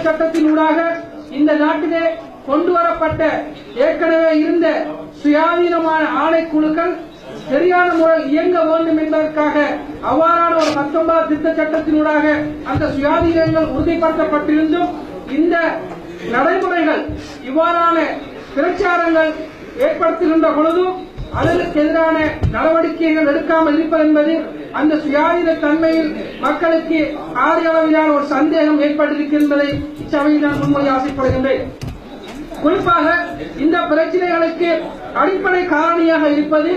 சட்டத்தினூடாக இந்த நாட்டிலே கொண்டு வரப்பட்ட ஏற்கனவே இருந்த சுயாதீனமான ஆணைக்குழுக்கள் சரியான முறையில் இயங்க வேண்டும் என்பதற்காக அவ்வாறான ஒரு 19 திருத்த சட்டத்தினூடாக அந்த சுயாதீனங்கள் உறுதிப்படுத்தப்பட்டிருந்தும் இந்த நடைமுறைகள் இவ்வாறான பிரச்சாரங்கள் ஏற்படுத்துகின்ற பொழுதும் அதற்கு எதிரான நடவடிக்கைகள் எடுக்காமல் இருப்பது என்பது அந்த சுயாதீன தன்மையில் மக்களுக்கு ஆரிய அளவிலான ஒரு சந்தேகம் ஏற்பட்டிருக்கின்றதை இச்சபையில் நான் முன்மொழி ஆசைப்படுகின்றேன். குறிப்பாக இந்த பிரச்சனைகளுக்கு அடிப்படை காரணியாக இருப்பது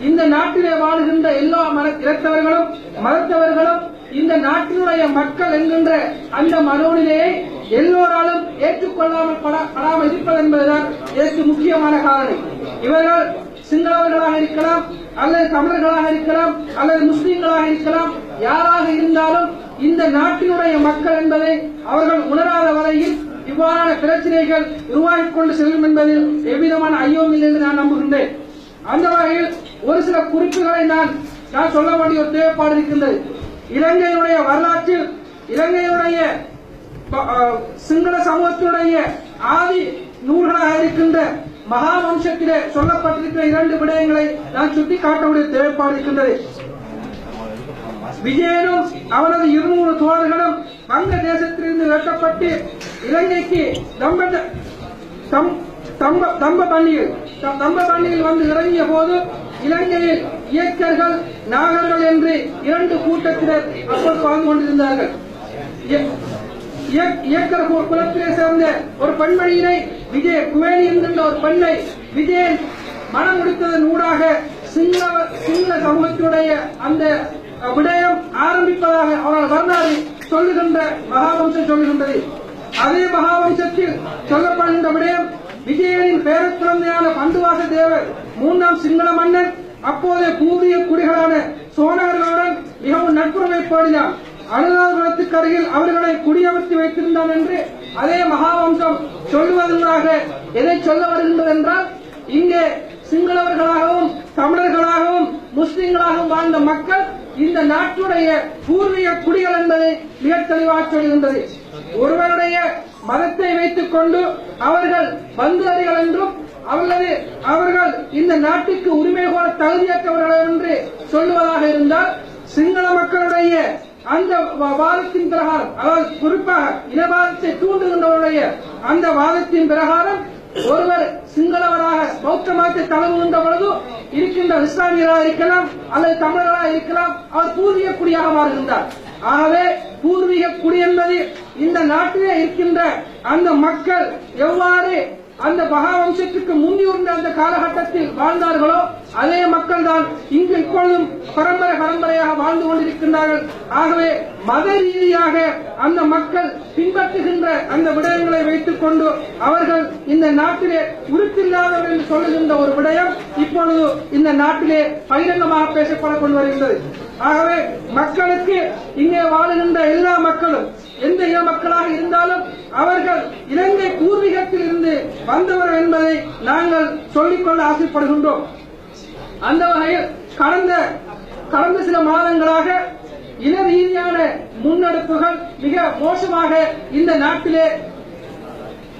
இந்த நாட்டிலே வாழ்கின்ற எல்லா இனத்தவர்களும் மதத்தவர்களும் இந்த நாட்டினுடைய மக்கள் என்கின்ற அந்த மனோநிலையை எல்லோராலும் ஏற்றுக்கொள்ளாமல் படாமல் இருப்பது என்பதுதான் இதற்கு முக்கியமான காரணம். இவர்கள் சிங்களவர்களாக இருக்கலாம், அல்லது தமிழர்களாக இருக்கலாம், அல்லது முஸ்லீம்களாக இருக்கலாம், யாராக இருந்தாலும் இந்த நாட்டினுடைய மக்கள் என்பதை அவர்கள் உணராத வரையில் இவ்வாறான பிரச்சனைகள் உருவாகிக் கொண்டு செல்லும் என்பதில் எவ்விதமான ஐயமும் இல்லை என்று நான் நம்புகின்றேன். அந்த வகையில் ஒரு சில குறிப்புகளை நான் சொல்ல வேண்டிய ஒரு தேவைப்பாடு இருக்கின்றது. இலங்கையுடைய வரலாற்றில் இலங்கையுடைய சிங்கள சமூகத்தினுடைய ஆதி நூல்களாக இருக்கின்ற மகாவம்சத்திலே சொல்லப்பட்டிருக்கிற 2 விடயங்களை நான் சுட்டிக்காட்டக்கூடிய தேவைப்பாடு இருக்கின்றது. விஜயனும் அவனது 200 தோழர்களும் வங்க தேசத்திலிருந்து வெட்டப்பட்டு இலங்கைக்கு தம்பபண்ணியில் வந்து இறங்கிய போது இலங்கையில் இயக்கர்கள் நாகர்கள் என்று 2 கூட்டத்தினர் அப்போது வாழ்ந்து கொண்டிருந்தார்கள். இயக்கர் குலத்திலே சேர்ந்த ஒரு பெண்மணியினை குவேணி என்கின்ற ஒரு பெண்ணை விஜயன் மனம் முடித்ததன் ஊடாக சிங்கள சமூகத்தினுடைய அந்த விடயம் ஆரம்பிப்பதாக அவர்கள் வரலாறு சொல்லுகின்ற மகாவம்சம் சொல்லுகின்றது. அதே மகாவம்சத்தில் சொல்லப்படுகின்ற விடயம் விஜயனின் பேரக் குழந்தையான பந்துவாச தேவர் 3ஆம் சிங்கள மன்னன் அப்போதைய பூர்வீக குடிகளான சோழர்களுடன் மிகவும் நட்புறவை பாடினார். அனுராதபுரத்துக்கு அருகில் அவர்களை குடியமர்த்தி வைத்திருந்தான் என்று அதே மகாவம்சம் சொல்லுவதற்காக எதை சொல்ல வருகின்றது என்றால், இங்கே சிங்களவர்களாகவும் தமிழர்களாகவும் முஸ்லிம்களாகவும் வாழ்ந்த மக்கள் இந்த நாட்டுடைய பூர்வீக குடிகள் என்பதை மிக தெளிவாக சொல்கின்றது. ஒருவருடைய மதத்தை வைத்துக் கொண்டு அவர்கள் பந்துஅறிகள் என்றும் அவர்கள் இந்த நாட்டுக்கு உரிமை கோர தகுதியற்றவர்கள் என்று சொல்லுவதாக இருந்தால், சிங்கள மக்களுடைய அந்த வாதத்தின் பிரகாரம், அதாவது குறிப்பாக இனவாதத்தை தூண்டுகின்றவருடைய அந்த வாதத்தின் பிரகாரம் ஒருவர் சிங்களவராக பௌத்த மதத்தை தழுவுகின்ற பொழுது இருக்கின்ற இஸ்லாமியராக இருக்கலாம் அல்லது தமிழராக இருக்கலாம், அவர் பூர்வீக குடியாக மாறுகின்றார். ஆகவே பூர்வீக குடி என்பது இந்த நாட்டிலே இருக்கின்ற அந்த மக்கள் எவ்வாறு அந்த மகாவம்சத்துக்கு முன்னிருந்த அந்த காலகட்டத்தில் வாழ்ந்தார்களோ அதே மக்கள் தான் இங்கு இப்பொழுதும் பரம்பரையாக வாழ்ந்து கொண்டிருக்கின்றார்கள். ஆகவே மத ரீதியாக அந்த மக்கள் பின்பற்றுகின்ற அந்த விடயங்களை வைத்துக் கொண்டு அவர்கள் இந்த நாட்டிலே உறுப்பில்லாதவர்கள் என்று சொல்லுகின்ற ஒரு விடயம் இப்பொழுது இந்த நாட்டிலே பகிரங்கமாக பேசப்பட கொண்டு வருகின்றது. ஆகவே மக்களுக்கு இங்கே வாழுகின்ற எல்லா மக்களும் எந்த இன மக்களாக இருந்தாலும் அவர்கள் இலங்கை பூர்வீகத்தில் இருந்து வந்தவர் என்பதை நாங்கள் சொல்லிக்கொள்ள ஆசைப்படுகின்றோம். அந்த வகையில் கடந்த சில மாதங்களாக இன ரீதியான முன்னெடுப்புகள் மிக மோசமாக இந்த நாட்டிலே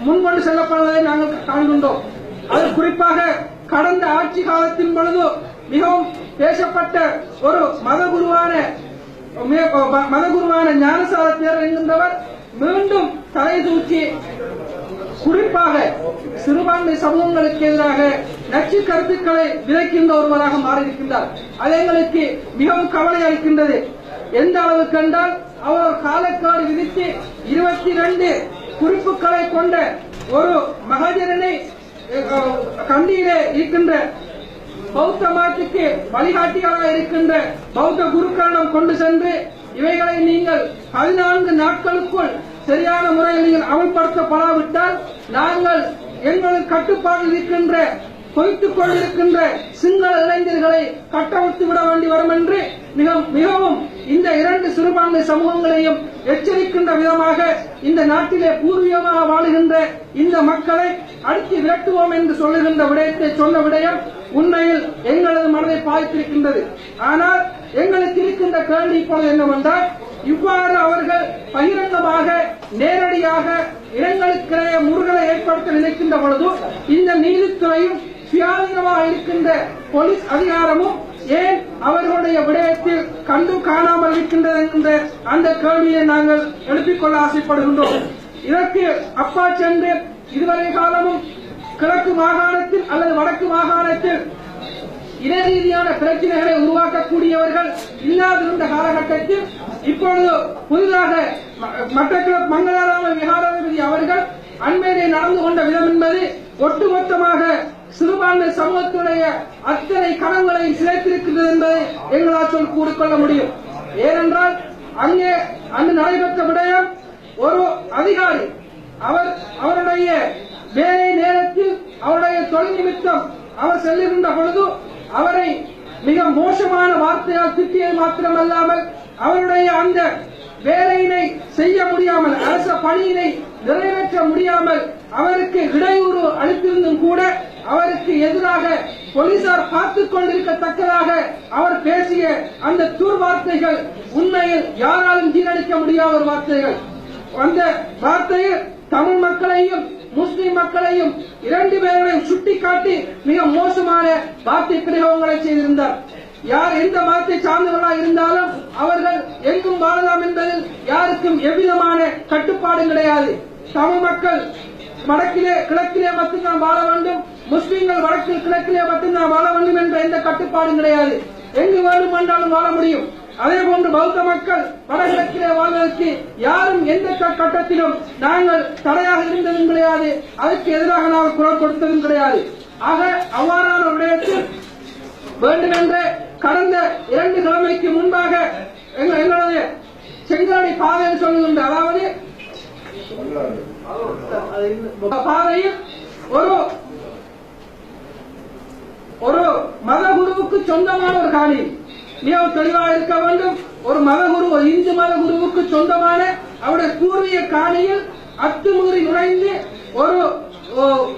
முன்கொண்டு செல்லப்படுவதை நாங்கள் காண்கின்றோம். அது குறிப்பாக கடந்த ஆட்சி காலத்தின் பொழுது மிகவும் பேசப்பட்ட ஒரு மதகுருவான ஞானசார தேரர் என்கின்றவர் மீண்டும் தலை தூக்கி குறிப்பாக சிறுபான்மை சமூகங்களுக்கு எதிராக நச்சு கருத்துக்களை விதைக்கின்ற ஒருவராக மாறியிருக்கின்றார். அது எங்களுக்கு மிகவும் கவலை அளிக்கின்றது. எந்த அளவுக்கு என்றால் அவர் காலக்காடு விதித்து 22 குறிப்புகளை கொண்ட ஒரு மகாஜரனை கண்டியிலே இருக்கின்ற பௌத்த மதத்துக்கு வழிகாட்டிகளாக இருக்கின்ற பௌத்த குருக்களிடம் கொண்டு சென்று இவைகளை நீங்கள் 14 நாட்களுக்குள் சரியான முறையில் நீங்கள் அமல்படுத்தப்படாவிட்டால் நாங்கள் எங்களுக்கு கட்டுப்பாடு இருக்கின்ற பொய்த்துக் கொண்டிருக்கின்ற சிங்கள இளைஞர்களை கட்டவிழ்த்து விட வேண்டி வரும் என்று மிகவும் இந்த 2 சிறுபான்மை சமூகங்களையும் எச்சரிக்கின்ற விதமாக இந்த நாட்டிலே பூர்வீகமாக வாழுகின்ற இந்த மக்களை அடித்து விரட்டுவோம் என்று சொல்லுகின்ற விடயத்தை சொன்ன விடயம் உண்மையில் எங்களது மனதை பாதித்திருக்கின்றது. ஆனால் எங்களுக்கு இருக்கின்ற கேள்வி இப்பொழுது என்னவென்றால், இவ்வாறு அவர்கள் பகிரங்கமாக நேரடியாக இடங்களுக்கிடையே முருகலை ஏற்படுத்த நினைக்கின்ற பொழுது இந்த நீதித்துறையும் சுயாதீனமாக இருக்கின்ற போலீஸ் அதிகாரமும் ஏன் அவர்களுடைய விடயத்தில் கண்டு காணாமல் இருக்கின்றது என்ற அந்த கேள்வியை நாங்கள் எழுப்பிக் கொள்ள ஆசைப்படுகின்றோம். இதற்கு அப்பா சென்று இதுவரை காலமும் கிழக்கு மாகாணத்தில் அல்லது வடக்கு மாகாணத்தில் இன ரீதியான பிரச்சனைகளை உருவாக்கக்கூடியவர்கள் இல்லாதிருந்த காலகட்டத்தில் இப்பொழுது புதிதாக மட்டக்களப்பு மங்களாராம விகாராதிபதி அவர்கள் அண்மையிலே நடந்து கொண்ட விதம் என்பது ஒட்டுமொத்தமாக சிறுபான்மை சமூகத்துடைய அத்தனை கனவுகளையும் சிதைத்திருக்கிறது என்பதை எங்களால் கூறிக்கொள்ள முடியும். ஏனென்றால் அங்கே அன்று நடைபெற்ற விடயம் ஒரு அதிகாரி அவருடைய வேலை நேரத்தில் அவருடைய தொழில் நிமித்தம் அவர் செல்லுகின்ற பொழுது அவரை மிக மோசமான வார்த்தையால் திட்டியது மாத்திரமல்லாமல் அவருடைய அந்த வேலையினை செய்ய முடியாமல் அரச பணியினை நிறைவேற்ற முடியாமல் அவருக்கு இடையூறு அளித்திருந்தும் கூட அவருக்கு எதிராக போலீசார் பார்த்துக் கொண்டிருக்கத்தக்கதாக அவர் பேசிய அந்த துர்வார்த்தைகள் உண்மையில் யாராலும் ஜீரணிக்க முடியாத ஒரு வார்த்தைகள். அந்த வார்த்தையில் தமிழ் மக்களையும் முஸ்லிம் மக்களையும் இரண்டு பேரையும் சுட்டிக்காட்டி மிக மோசமான வார்த்தை பிரயோகங்களை செய்திருந்தார். யார் எந்த மதத்தை சார்ந்தவர்களாக இருந்தாலும் அவர்கள் எங்கும் வாழலாம் என்பதில் யாருக்கும் எவ்விதமான கட்டுப்பாடும் கிடையாது. தமிழ் மக்கள் வடக்கிலே கிழக்கிலே மட்டும்தான் வாழ வேண்டும், முஸ்லிம்கள் வடக்கில் கிழக்கிலே மட்டும்தான் வாழ வேண்டும் என்ற எந்த கட்டுப்பாடும் கிடையாது. எங்கு வேண்டுமென்றாலும் வாழ முடியும். அதே போன்று பௌத்த மக்கள் வடகிழக்கிலே வாழ்வதற்கு யாரும் எந்த கட்டத்திலும் நாங்கள் தடையாக இருந்ததும் கிடையாது, அதற்கு எதிராக நாங்கள் குரல் கொடுத்ததும் கிடையாது. ஆக அவ்வாறான விடயத்தில் வேண்டுமென்ற கடந்த 2 கிழமைக்கு முன்பாக எங்களது செங்கலாடி பாதையில் சொல்லுகின்ற அதாவது பாதையில் ஒரு மதகுருவுக்கு சொந்தமான ஒரு காணி மிகவும் தெளிவாக இருக்க வேண்டும். ஒரு மதகுரு, ஒரு இந்து மத குருவுக்கு சொந்தமான அவருடைய பூர்வீக காணியில் அத்துமீறி நுழைந்து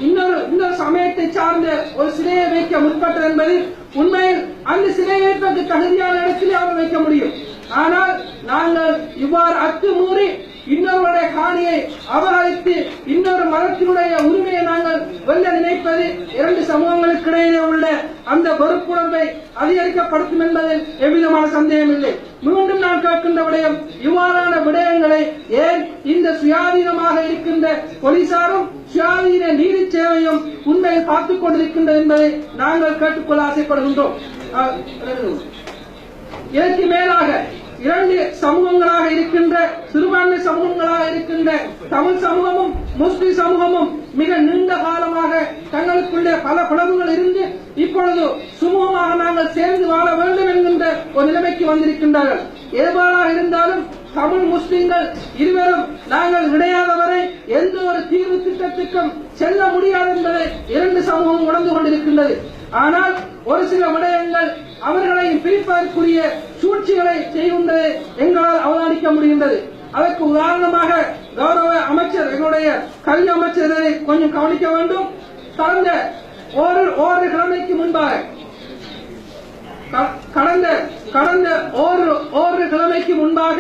இன்னொரு சமயத்தை சார்ந்த ஒரு சிலையை வைக்க முற்பட்டது என்பது உண்மையில் அந்த சிலை வைப்பதற்கு தகுதியான இடத்திலே அவர் வைக்க முடியும். ஆனால் நாங்கள் இவ்வாறு அத்துமீறி இன்னொருடைய காணியை அபகரித்து இன்னொரு மதத்தினுடைய உரிமையை நாங்கள் வெல்ல நினைப்பது 2 சமூகங்களுக்கு இடையே உள்ள அந்த வெறுப்புணர்வை அதிகரிக்கப்படுத்தும் என்பதில் எவ்விதமான சந்தேகம் இல்லை. மீண்டும் நான் கேட்கின்ற விடயம், இவ்வாறான விடயங்களை ஏன் இந்த சுயாதீனமாக இருக்கின்ற போலீசாரும் சுயாதீன நீதி சேவையும் உண்மையில் பார்த்துக் கொண்டிருக்கின்றது என்பதை நாங்கள் கேட்டுக்கொள்ள ஆசைப்படுகின்றோம். இதற்கு மேலாக 2 சமூகங்களாக இருக்கின்ற சிறுபான்மை சமூகங்களாக இருக்கின்ற தமிழ் சமூகமும் முஸ்லிம் சமூகமும் மிக நீண்ட காலமாக தங்களுக்குள்ளே பல பிளவுகள் இருந்து இப்பொழுது சுமூகமாக நாங்கள் சேர்ந்து வாழ வேண்டும் என்கின்ற ஒரு நிலைமைக்கு வந்திருக்கின்றார்கள். எவ்வாறாக இருந்தாலும் தமிழ் முஸ்லிம்கள் இருவரும் நாங்கள் விடையாதவரை எந்த ஒரு தீர்வு திட்டத்திற்கும் செல்ல முடியாது என்பதை 2 சமூகம் உணர்ந்து கொண்டிருக்கின்றது. ஆனால் ஒரு சில விடயங்கள் அவர்களையும் பிரிப்பதற்குரிய சூழ்ச்சிகளை செய்கின்றது எங்களால் அவதானிக்க முடிகின்றது. அதற்கு உதாரணமாக கௌரவ அமைச்சர், எங்களுடைய கல்வி அமைச்சரை கொஞ்சம் கவனிக்க வேண்டும். கடந்த ஓரு கிழமைக்கு முன்பாக ஓரு கிழமைக்கு முன்பாக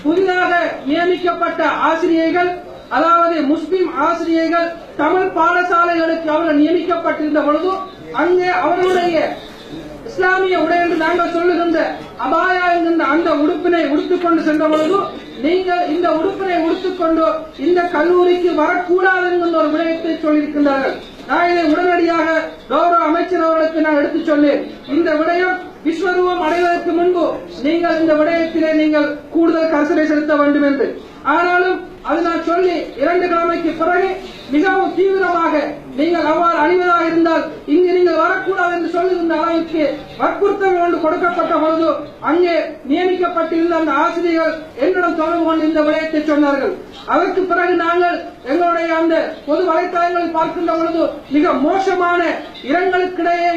புதிதாக நியமிக்கப்பட்ட ஆசிரியர்கள், அதாவது முஸ்லிம் ஆசிரியர்கள் தமிழ் பாடசாலைகளுக்கு அவர்கள் நியமிக்கப்பட்டிருந்த பொழுது அங்கே அவர்களுடைய இஸ்லாமிய உடை என்று நாங்கள் சொல்லுகின்ற அபாயா என்கின்ற அந்த உடுப்பினை உடுத்துக் கொண்டு சென்ற பொழுது நீங்கள் இந்த உடுப்பினை உடுத்துக்கொண்டு இந்த கல்லூரிக்கு வரக்கூடாது என்கின்ற ஒரு விடயத்தை சொல்லியிருக்கின்றார்கள். நான் இதை உடனடியாக கௌரவ அமைச்சர் அவர்களுக்கு நான் எடுத்துச் சொன்னேன். இந்த விடயம் விஸ்வரூபம் அடைவதற்கு முன்பு நீங்கள் இந்த விடயத்திலே நீங்கள் கூடுதல் கரிசனை செலுத்த வேண்டும் என்று. ஆனாலும் அது நான் சொல்லி 2 கிழமைக்கு பிறகு மிகவும் தீவிரமாக நீங்கள் அவ்வாறு அணிவதாக இருந்தால் இங்கு நீங்கள் வரக்கூடாது என்று சொல்லுகின்ற அளவிற்கு வற்புறுத்தல் ஒன்று கொடுக்கப்பட்ட பொழுது அங்கே நியமிக்கப்பட்டிருந்த அந்த ஆசிரியர்கள் என்னிடம் தொடர்பு கொண்டு இந்த விடயத்தை சொன்னார்கள். அதற்கு பிறகு நாங்கள் எங்களுடைய அந்த பொது வலைத்தளங்களில் பார்க்கின்ற பொழுது மிக மோசமான இடங்களுக்கிடையே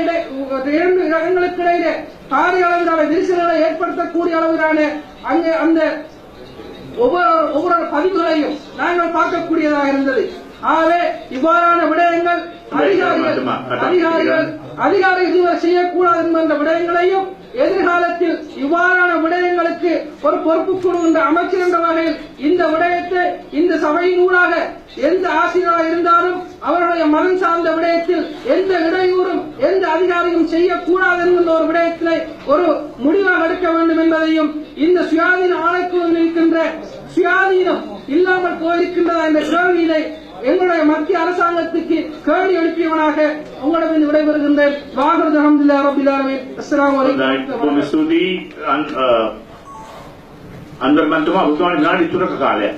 பாரிய அளவிலான விரிசல்களை ஏற்படுத்தக்கூடிய அளவிலான அங்கே அந்த ஒவ்வொரு பதிவுகளையும் நாங்கள் பார்க்கக்கூடியதாக இருந்தது. ஆகவே இவ்வாறான விடயங்கள் அதிகாரிகள் இதுவரை செய்யக்கூடாது என்கின்ற விடயங்களையும் எதிர்காலத்தில் இவ்வாறான விடயங்களுக்கு ஒரு பொறுப்பு கூறுகின்ற அமைச்சர் என்ற வகையில் இந்த விடயத்தை இந்த சபையின் ஊடாக எந்த ஆசிரியராக இருந்தாலும் அவருடைய மனம் சார்ந்த விடயத்தில் எந்த இடையூறும் எந்த அதிகாரியும் செய்யக்கூடாது என்கின்ற ஒரு விடயத்திலே ஒரு முடிவாக எடுக்க வேண்டும் என்பதையும் இந்த சுயாதீன ஆணைக்குழுவில் இருக்கின்ற சுயாதீனம் இல்லாமல் போயிருக்கின்றதா என்ற கேள்வியிலே எங்களுடைய மத்திய அரசாங்கத்துக்கு கேள்வி எழுப்பியவனாக உங்களிடம் விடைபெறுகின்றேன். வாகர் அல்ஹம்துலில்லாஹி ரப்பில் ஆலமீன். அஸ்ஸலாமு அலைக்கும். අන්දර්මන්තුමා උතුමාගේ විනාඩි 3ක කාලයක්